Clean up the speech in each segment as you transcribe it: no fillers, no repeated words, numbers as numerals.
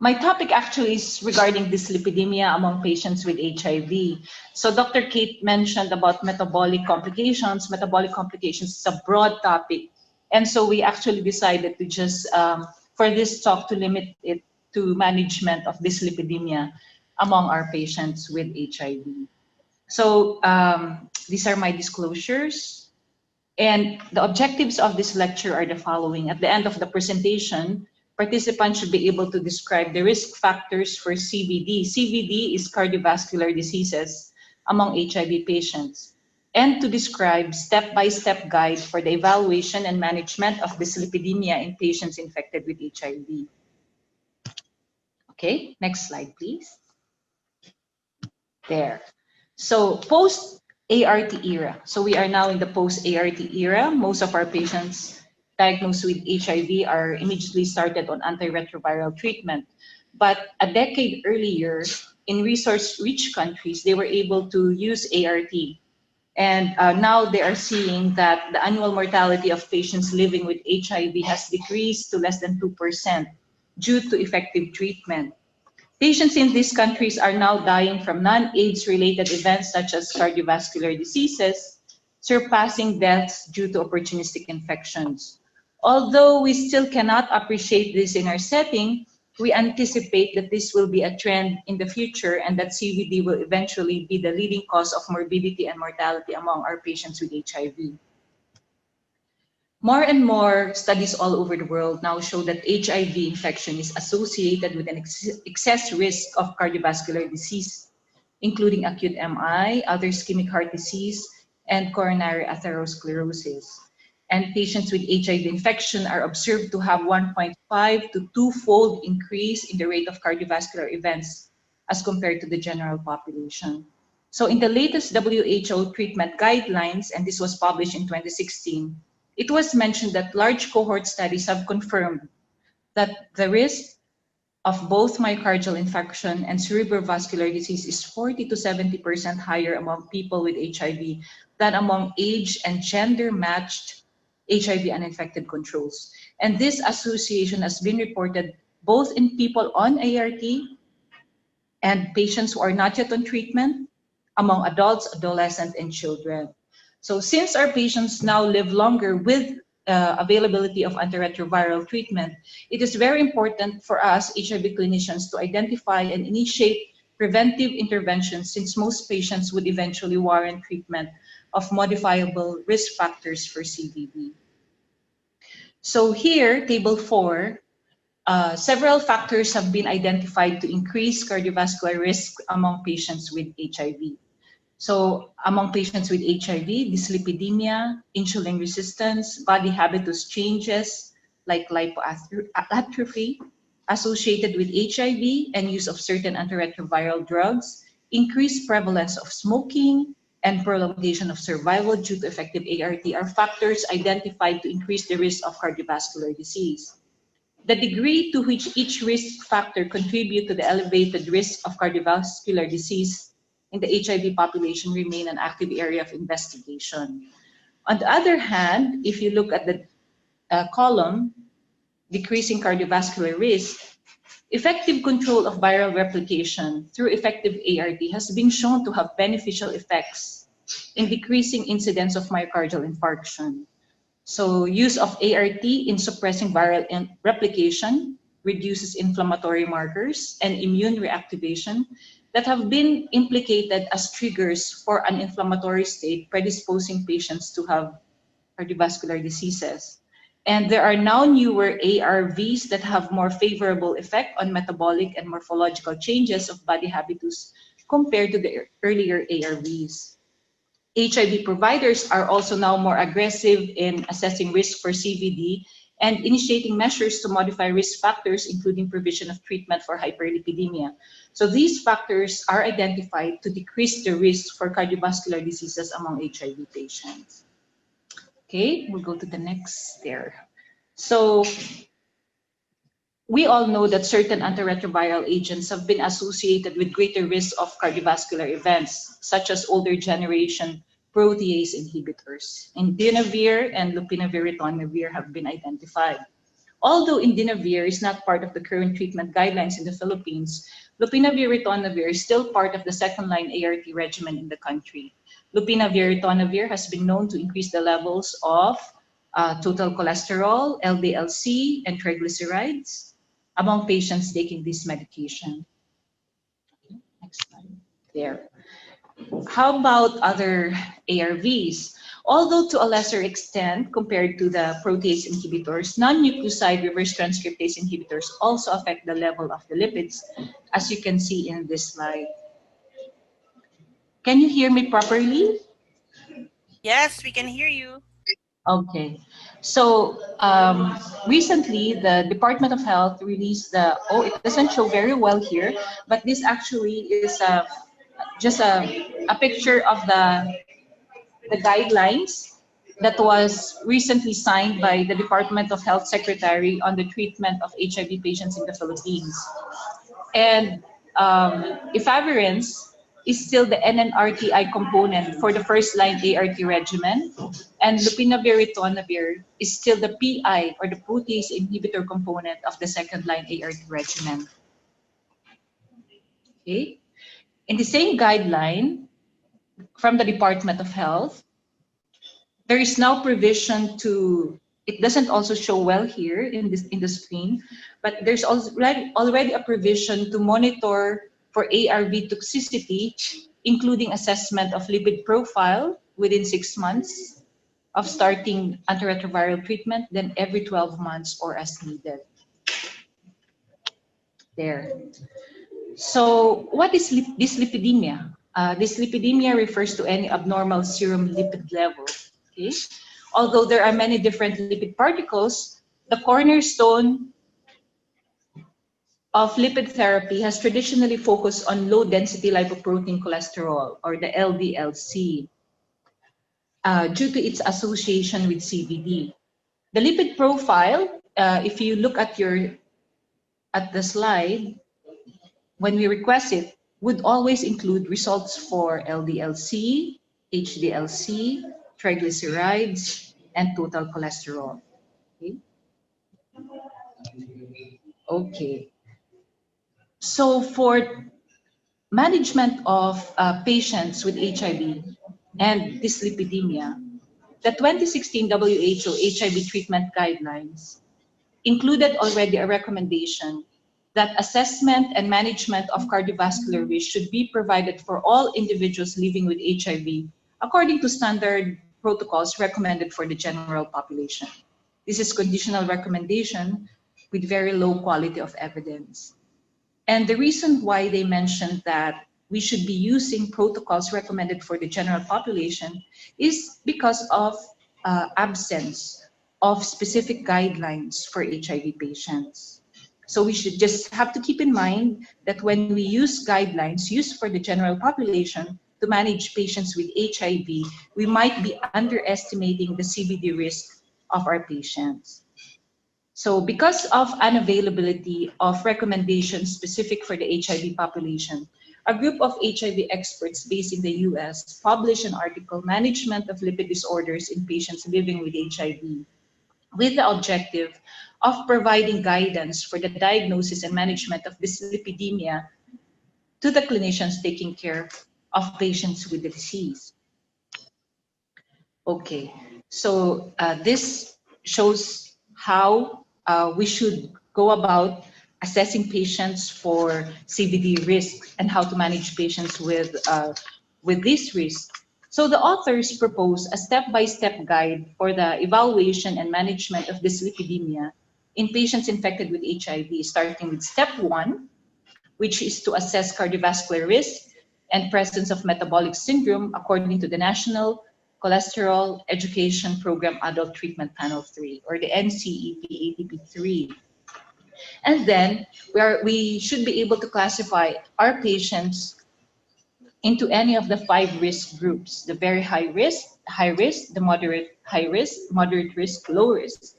My topic actually is regarding dyslipidemia among patients with HIV. So Dr. Kate mentioned about metabolic complications. Metabolic complications is a broad topic. And so we actually decided to just, for this talk, to limit it to management of dyslipidemia among our patients with HIV. So these are my disclosures. And the objectives of this lecture are the following. At the end of the presentation, participants should be able to describe the risk factors for CVD. CVD is cardiovascular diseases among HIV patients, and to describe step-by-step guide for the evaluation and management of dyslipidemia in patients infected with HIV. Okay, next slide, please. There. So post-ART era. So we are now in the post-ART era. Most of our patients diagnosed with HIV are immediately started on antiretroviral treatment. But a decade earlier, in resource-rich countries, they were able to use ART. And now they are seeing that the annual mortality of patients living with HIV has decreased to less than 2% due to effective treatment. Patients in these countries are now dying from non-AIDS related events such as cardiovascular diseases, surpassing deaths due to opportunistic infections. Although we still cannot appreciate this in our setting, we anticipate that this will be a trend in the future and that CVD will eventually be the leading cause of morbidity and mortality among our patients with HIV. More and more studies all over the world now show that HIV infection is associated with an excess risk of cardiovascular disease, including acute MI, other ischemic heart disease, and coronary atherosclerosis. And patients with HIV infection are observed to have 1.5 to 2-fold increase in the rate of cardiovascular events as compared to the general population. So in the latest WHO treatment guidelines, and this was published in 2016, it was mentioned that large cohort studies have confirmed that the risk of both myocardial infarction and cerebrovascular disease is 40 to 70% higher among people with HIV than among age and gender matched HIV uninfected controls. And this association has been reported both in people on ART and patients who are not yet on treatment, among adults, adolescents, and children. So since our patients now live longer with availability of antiretroviral treatment, it is very important for us HIV clinicians to identify and initiate preventive interventions, since most patients would eventually warrant treatment of modifiable risk factors for CVD. So here, table 4, several factors have been identified to increase cardiovascular risk among patients with HIV. So among patients with HIV, dyslipidemia, insulin resistance, body habitus changes like lipoatrophy associated with HIV and use of certain antiretroviral drugs, increased prevalence of smoking, and prolongation of survival due to effective ART are factors identified to increase the risk of cardiovascular disease. The degree to which each risk factor contributes to the elevated risk of cardiovascular disease in the HIV population remain an active area of investigation. On the other hand, if you look at the column, decreasing cardiovascular risk, effective control of viral replication through effective ART has been shown to have beneficial effects in decreasing incidence of myocardial infarction. So use of ART in suppressing viral replication reduces inflammatory markers and immune reactivation that have been implicated as triggers for an inflammatory state predisposing patients to have cardiovascular diseases. And there are now newer ARVs that have more favorable effect on metabolic and morphological changes of body habitus compared to the earlier ARVs. HIV providers are also now more aggressive in assessing risk for CVD and initiating measures to modify risk factors, including provision of treatment for hyperlipidemia. So these factors are identified to decrease the risk for cardiovascular diseases among HIV patients. Okay, we'll go to the next there. So we all know that certain antiretroviral agents have been associated with greater risk of cardiovascular events, such as older generation protease inhibitors. Indinavir and lopinavir ritonavir have been identified. Although indinavir is not part of the current treatment guidelines in the Philippines, lopinavir-ritonavir is still part of the second-line ART regimen in the country. Lopinavir-ritonavir has been known to increase the levels of total cholesterol, LDLC, and triglycerides among patients taking this medication. Next slide. There. How about other ARVs? Although to a lesser extent compared to the protease inhibitors, non-nucleoside reverse transcriptase inhibitors also affect the level of the lipids, as you can see in this slide. Can you hear me properly? Yes, we can hear you. Okay. So recently, the Department of Health released it doesn't show very well here, but this actually is just a picture of the guidelines that was recently signed by the Department of Health Secretary on the treatment of HIV patients in the Philippines. And efavirenz is still the NNRTI component for the first-line ART regimen, and lopinavir-ritonavir is still the PI, or the protease inhibitor component of the second-line ART regimen. Okay. In the same guideline from the Department of Health, there is now provision to, it doesn't also show well here in the screen, but there's already a provision to monitor for ARV toxicity, including assessment of lipid profile within 6 months of starting antiretroviral treatment, then every 12 months or as needed. There. So what is dyslipidemia? Dyslipidemia refers to any abnormal serum lipid level. Okay? Although there are many different lipid particles, the cornerstone of lipid therapy has traditionally focused on low-density lipoprotein cholesterol, or the LDLC, due to its association with CVD. The lipid profile, if you look at the slide, when we request it, would always include results for LDLC, HDLC, triglycerides, and total cholesterol. Okay. Okay. So for management of patients with HIV and dyslipidemia, the 2016 WHO HIV Treatment Guidelines included already a recommendation that assessment and management of cardiovascular risk should be provided for all individuals living with HIV according to standard protocols recommended for the general population. This is conditional recommendation with very low quality of evidence. And the reason why they mentioned that we should be using protocols recommended for the general population is because of absence of specific guidelines for HIV patients. So we should just have to keep in mind that when we use guidelines used for the general population to manage patients with HIV, we might be underestimating the CVD risk of our patients. So because of unavailability of recommendations specific for the HIV population, a group of HIV experts based in the US published an article, Management of Lipid Disorders in Patients Living with HIV, with the objective of providing guidance for the diagnosis and management of dyslipidemia to the clinicians taking care of patients with the disease. Okay, so this shows how we should go about assessing patients for CVD risk and how to manage patients with this risk. So the authors propose a step-by-step guide for the evaluation and management of dyslipidemia in patients infected with HIV, starting with step 1, which is to assess cardiovascular risk and presence of metabolic syndrome according to the National Cholesterol Education Program Adult Treatment Panel 3, or the NCEP-ATP3. And then we should be able to classify our patients into any of the 5 risk groups: the very high risk, the moderate high risk, moderate risk, low risk.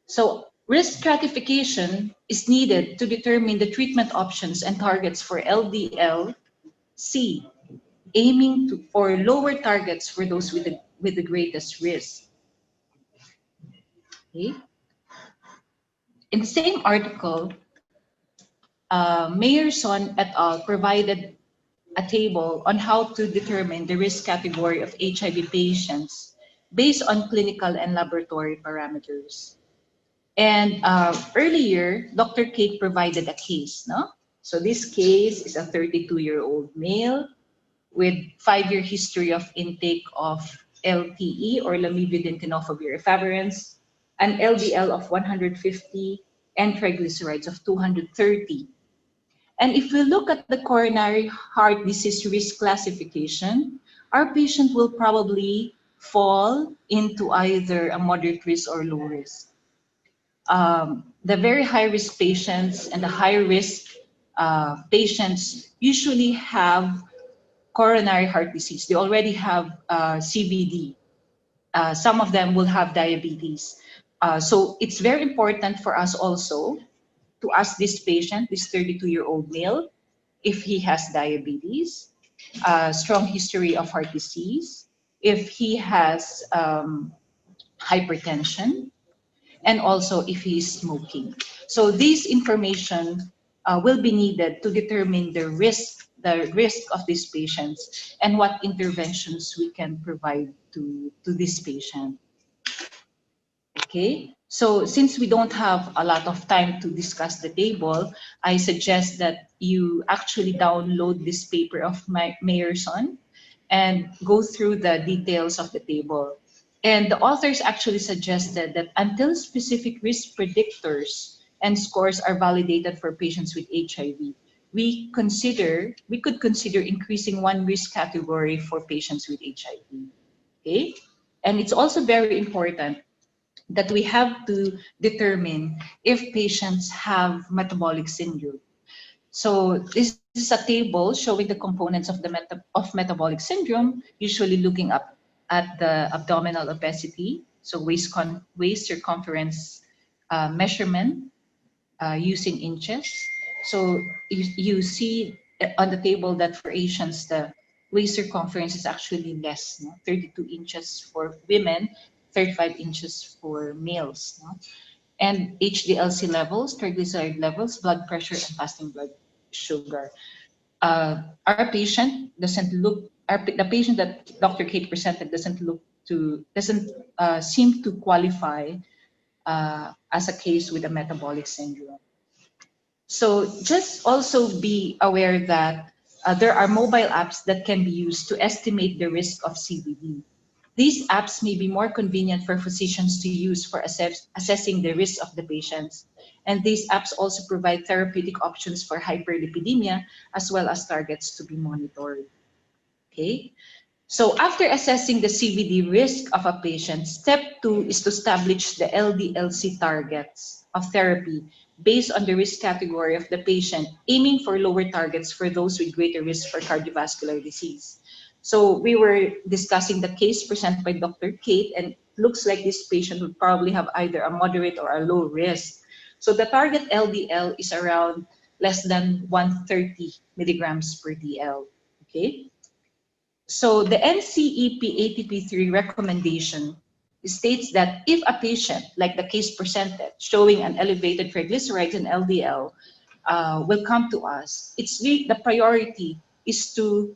So risk stratification is needed to determine the treatment options and targets for LDL-C, aiming for lower targets for those with the greatest risk. Okay. In the same article, Meyerson et al. Provided a table on how to determine the risk category of HIV patients based on clinical and laboratory parameters. And earlier, Dr. Kate provided a case, no? So this case is a 32-year-old male with 5-year history of intake of LTE or lamivudine tenofovir efavirenz, an LDL of 150, and triglycerides of 230. And if we look at the coronary heart disease risk classification, our patient will probably fall into either a moderate risk or low risk. The very high risk patients and the high risk patients usually have coronary heart disease. They already have CVD. Some of them will have diabetes. So it's very important for us also to ask this patient, this 32-year-old male, if he has diabetes, strong history of heart disease, if he has hypertension, and also if he is smoking. So this information will be needed to determine the risk of these patients and what interventions we can provide to this patient. Okay, so since we don't have a lot of time to discuss the table, I suggest that you actually download this paper of Meyerson and go through the details of the table. And the authors actually suggested that until specific risk predictors and scores are validated for patients with HIV, we could consider increasing one risk category for patients with HIV. Okay, and it's also very important that we have to determine if patients have metabolic syndrome. So this is a table showing the components of metabolic syndrome, usually looking up at the abdominal obesity, so waist circumference measurement using inches. So you see on the table that for Asians, the waist circumference is actually less, no? 32 inches for women, 35 inches for males. No? And HDLC levels, triglyceride levels, blood pressure, and fasting blood sugar. Our patient doesn't look, the patient that Dr. Kate presented doesn't seem to qualify as a case with a metabolic syndrome. So just also be aware that there are mobile apps that can be used to estimate the risk of CVD. These apps may be more convenient for physicians to use for assessing the risk of the patients. And these apps also provide therapeutic options for hyperlipidemia as well as targets to be monitored. Okay, so after assessing the CVD risk of a patient, step 2 is to establish the LDLC targets of therapy based on the risk category of the patient, aiming for lower targets for those with greater risk for cardiovascular disease. So we were discussing the case presented by Dr. Kate, and it looks like this patient would probably have either a moderate or a low risk. So the target LDL is around less than 130 milligrams per DL. Okay. So the NCEP-ATP3 recommendation states that if a patient, like the case presented, showing an elevated triglycerides and LDL, will come to us, the priority is to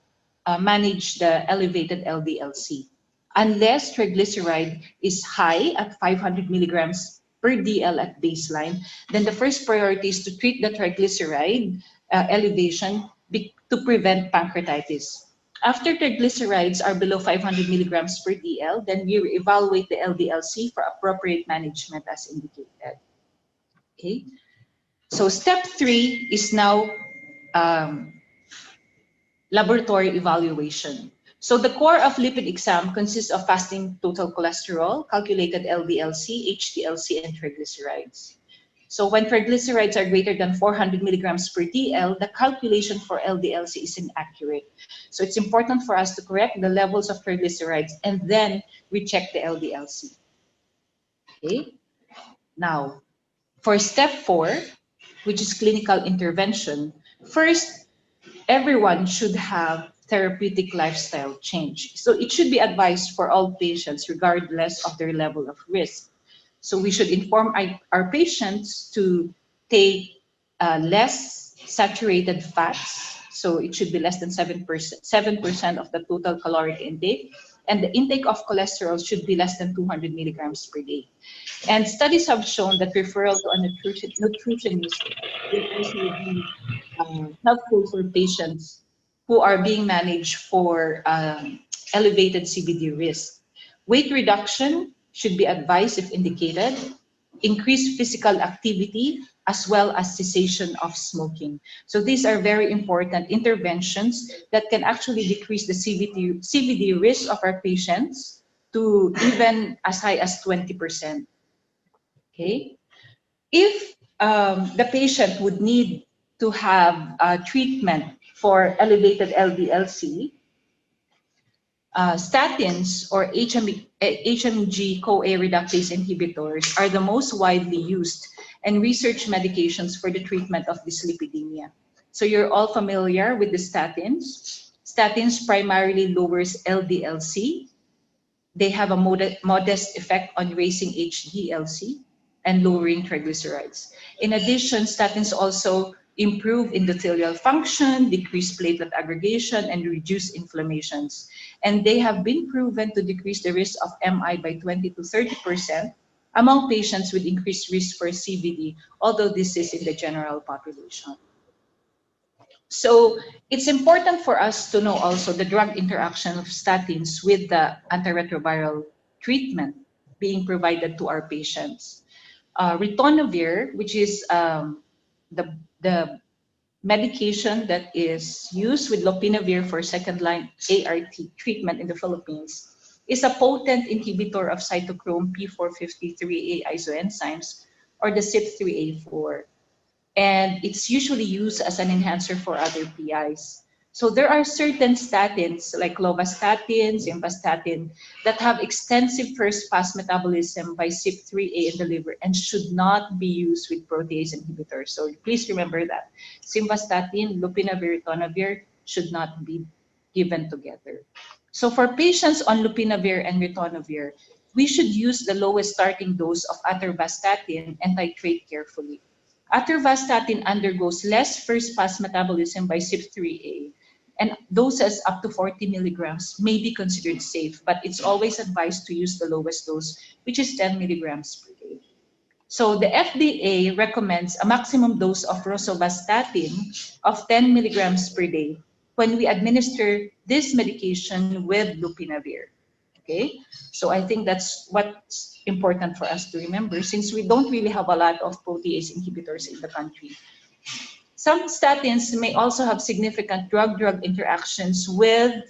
manage the elevated LDLC. Unless triglyceride is high at 500 milligrams per DL at baseline, then the first priority is to treat the triglyceride elevation to prevent pancreatitis. After triglycerides are below 500 milligrams per DL, then we evaluate the LDLC for appropriate management as indicated. Okay, so step 3 is now laboratory evaluation. So the core of lipid exam consists of fasting total cholesterol, calculated LDLC, HDLC, and triglycerides. So when triglycerides are greater than 400 milligrams per DL, the calculation for LDLC is inaccurate. So it's important for us to correct the levels of triglycerides and then recheck the LDLC. Okay. Now, for step 4, which is clinical intervention, first, everyone should have therapeutic lifestyle change. So it should be advised for all patients regardless of their level of risk. So we should inform our patients to take less saturated fats. So it should be less than 7% of the total caloric intake. And the intake of cholesterol should be less than 200 milligrams per day. And studies have shown that referral to a nutritionist will also be helpful for patients who are being managed for elevated CVD risk. Weight reduction should be advised if indicated, increased physical activity, as well as cessation of smoking. So these are very important interventions that can actually decrease the CVD risk of our patients to even as high as 20%. Okay? If the patient would need to have treatment for elevated LDLC, statins or HMG-CoA reductase inhibitors are the most widely used and research medications for the treatment of dyslipidemia. So you're all familiar with the statins. Statins primarily lowers LDLC. They have a modest effect on raising HDLC and lowering triglycerides. In addition, statins also improve endothelial function, decrease platelet aggregation, and reduce inflammations. And they have been proven to decrease the risk of MI by 20 to 30% among patients with increased risk for CVD, although this is in the general population. So it's important for us to know also the drug interaction of statins with the antiretroviral treatment being provided to our patients. Ritonavir, which is the medication that is used with lopinavir for second-line ART treatment in the Philippines, is a potent inhibitor of cytochrome P453A isoenzymes, or the CYP3A4. And it's usually used as an enhancer for other PIs. So there are certain statins like lovastatin, simvastatin that have extensive first-pass metabolism by CYP3A in the liver and should not be used with protease inhibitors. So please remember that. Simvastatin, lopinavir, ritonavir should not be given together. So for patients on lopinavir and ritonavir, we should use the lowest starting dose of atorvastatin and titrate carefully. Atorvastatin undergoes less first-pass metabolism by CYP3A, and doses up to 40 milligrams may be considered safe, but it's always advised to use the lowest dose, which is 10 milligrams per day. So the FDA recommends a maximum dose of rosuvastatin of 10 milligrams per day when we administer this medication with lopinavir. Okay, so I think that's what's important for us to remember, since we don't really have a lot of protease inhibitors in the country. Some statins may also have significant drug-drug interactions with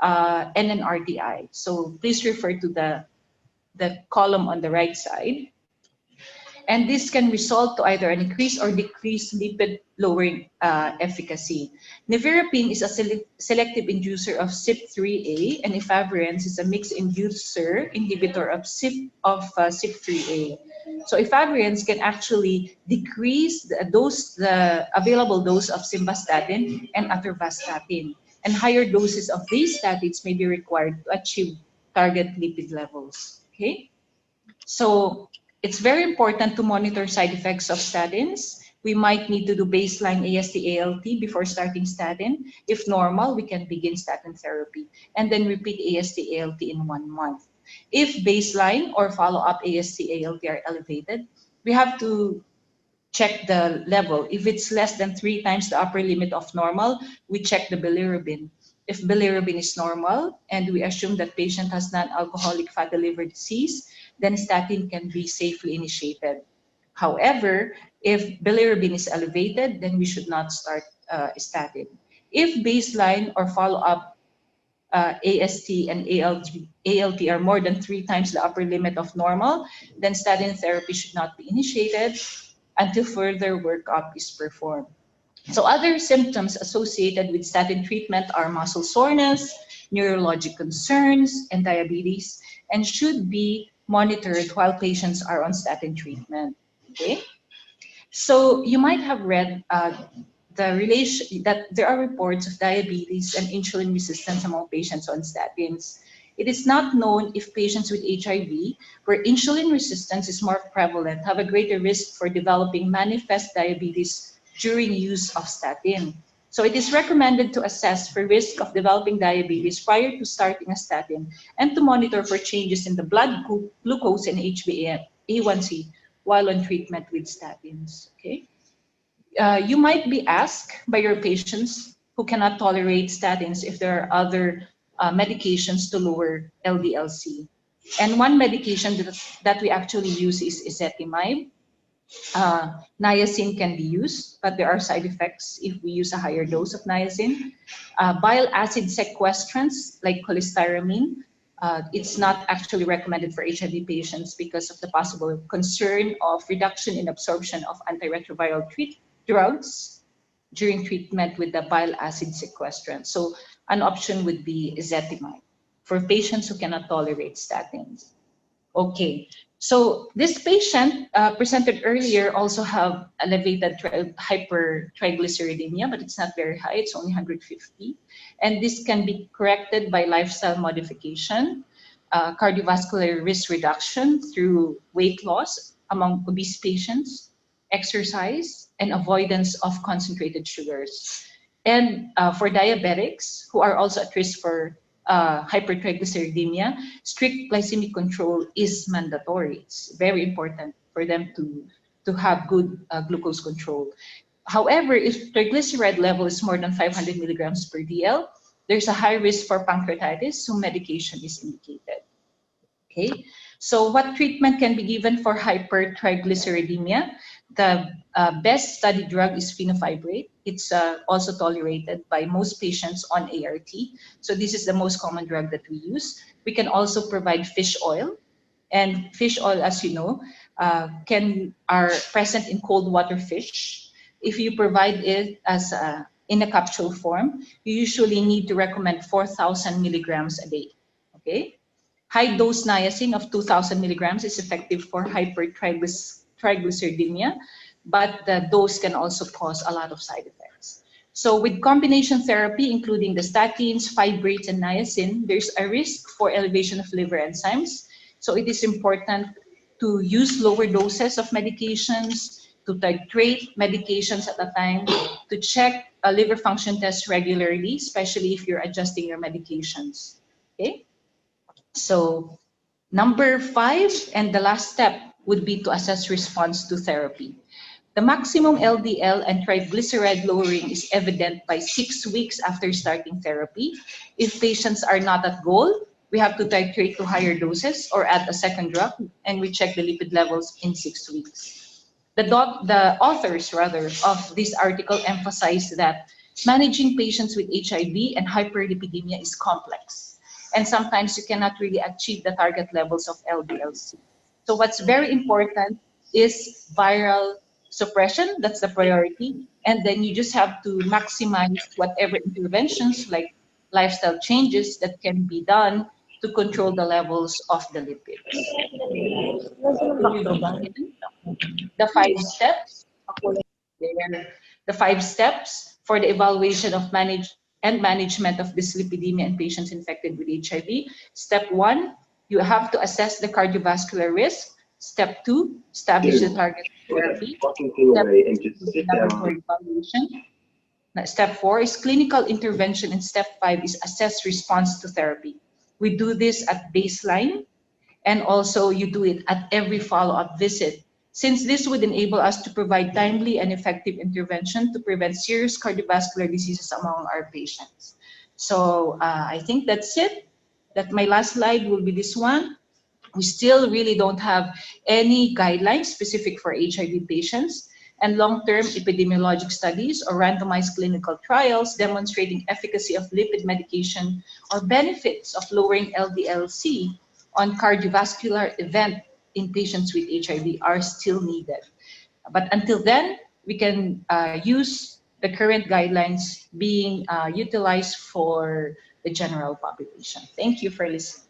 NNRTI. So please refer to the column on the right side. And this can result to either an increase or decreased lipid-lowering efficacy. Nevirapine is a selective inducer of CYP3A, and efavirenz is a mixed inducer inhibitor of CYP3A. So efavirenz can actually decrease the available dose of simvastatin and atorvastatin, and higher doses of these statins may be required to achieve target lipid levels. Okay, so it's very important to monitor side effects of statins. We might need to do baseline AST/ALT before starting statin. If normal, we can begin statin therapy and then repeat AST/ALT in 1 month. If baseline or follow-up AST/ALT are elevated, we have to check the level. If it's less than 3 times the upper limit of normal, we check the bilirubin. If bilirubin is normal and we assume that patient has non-alcoholic fatty liver disease, then statin can be safely initiated. However, if bilirubin is elevated, then we should not start statin. If baseline or follow-up AST and ALT are more than 3 times the upper limit of normal, then statin therapy should not be initiated until further workup is performed. So other symptoms associated with statin treatment are muscle soreness, neurologic concerns, and diabetes, and should be monitored while patients are on statin treatment. Okay, so you might have read the relation that there are reports of diabetes and insulin resistance among patients on statins, It is not known if patients with HIV, where insulin resistance is more prevalent, have a greater risk for developing manifest diabetes during use of statin. So it is recommended to assess for risk of developing diabetes prior to starting a statin and to monitor for changes in the blood glucose and HbA1c while on treatment with statins. Okay. You might be asked by your patients who cannot tolerate statins if there are other medications to lower LDLC. And one medication that we actually use is ezetimibe. Niacin can be used, but there are side effects if we use a higher dose of niacin. Bile acid sequestrants like cholestyramine, it's not actually recommended for HIV patients because of the possible concern of reduction in absorption of antiretroviral drugs during treatment with the bile acid sequestrant. So an option would be ezetimibe for patients who cannot tolerate statins. Okay, so this patient presented earlier also have elevated hypertriglyceridemia, but it's not very high, it's only 150. And this can be corrected by lifestyle modification, cardiovascular risk reduction through weight loss among obese patients, exercise, and avoidance of concentrated sugars. And for diabetics who are also at risk for hypertriglyceridemia, strict glycemic control is mandatory. It's very important for them to have good glucose control. However, if triglyceride level is more than 500 milligrams per DL, there's a high risk for pancreatitis, so medication is indicated. Okay, so what treatment can be given for hypertriglyceridemia? The best studied drug is fenofibrate. It's also tolerated by most patients on ART. So this is the most common drug that we use. We can also provide fish oil. And fish oil, as you know, are present in cold water fish. If you provide it as in a capsule form, you usually need to recommend 4,000 milligrams a day. Okay. High dose niacin of 2,000 milligrams is effective for hypertriglyceridemia, but the dose can also cause a lot of side effects. So with combination therapy, including the statins, fibrates, and niacin, there's a risk for elevation of liver enzymes. So it is important to use lower doses of medications, to titrate medications at a time, to check a liver function test regularly, especially if you're adjusting your medications. Okay. So number 5 and the last step would be to assess response to therapy. The maximum LDL and triglyceride lowering is evident by 6 weeks after starting therapy. If patients are not at goal, we have to titrate to higher doses or add a second drug, and we check the lipid levels in 6 weeks. The authors of this article emphasize that managing patients with HIV and hyperlipidemia is complex. And sometimes you cannot really achieve the target levels of LDLC. So what's very important is viral suppression, that's the priority. And then you just have to maximize whatever interventions like lifestyle changes that can be done to control the levels of the lipids. The 5 steps, the 5 steps for the evaluation of management of dyslipidemia in patients infected with HIV. Step 1, you have to assess the cardiovascular risk. Step 2, establish the target therapy. Step 4 is clinical intervention, and step 5 is assess response to therapy. We do this at baseline, and also you do it at every follow-up visit, since this would enable us to provide timely and effective intervention to prevent serious cardiovascular diseases among our patients. So I think that's it. That my last slide will be this one. We still really don't have any guidelines specific for HIV patients, and long-term epidemiologic studies or randomized clinical trials demonstrating efficacy of lipid medication or benefits of lowering LDL-C on cardiovascular event in patients with HIV are still needed. But until then, we can use the current guidelines being utilized for the general population. Thank you for listening.